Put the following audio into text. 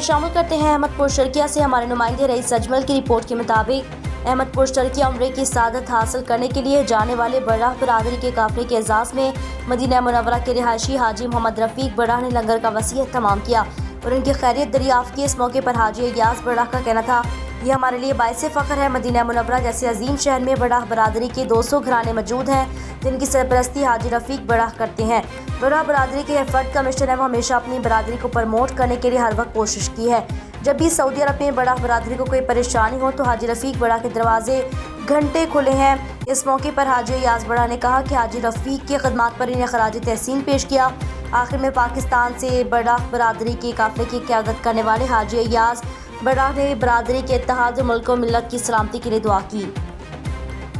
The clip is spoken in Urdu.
شامل کرتے ہیں احمد پور شرقیہ سے ہمارے نمائندے رئیس اجمل کی رپورٹ کے مطابق احمد پور شرقیہ عمرے کی سعادت حاصل کرنے کے لیے جانے والے برہ برادری کے قافلے کے اعزاز میں مدینہ منورہ کے رہائشی حاجی محمد رفیق برہ نے لنگر کا وسیع اہتمام کیا اور ان کی خیریت دریافت کی۔ اس موقع پر حاجی الیاس برہ کا کہنا تھا، یہ ہمارے لیے باعث فخر ہے، مدینہ منورہ جیسے عظیم شہر میں برہ برادری کے 200 گھرانے موجود ہیں جن کی سرپرستی حاجی رفیق برہ کرتے ہیں۔ برہ برادری کے ہر فرد کا مشن ہے، وہ ہمیشہ اپنی برادری کو پروموٹ کرنے کے لیے ہر وقت کوشش کی ہے۔ جب بھی سعودی عرب میں برہ برادری کو کوئی پریشانی ہو تو حاجی رفیق برہ کے دروازے گھنٹے کھلے ہیں۔ اس موقع پر حاجی الیاس برہ نے کہا کہ حاجی رفیق کی خدمات پر انہیں خراج تحسین پیش کیا۔ آخر میں پاکستان سے برہ برادری کے قافلے کی قیادت کرنے والے حاجی الیاس برہ نے برادری کے اتحاد اور ملک و ملت کی سلامتی کے لیے دعا کی۔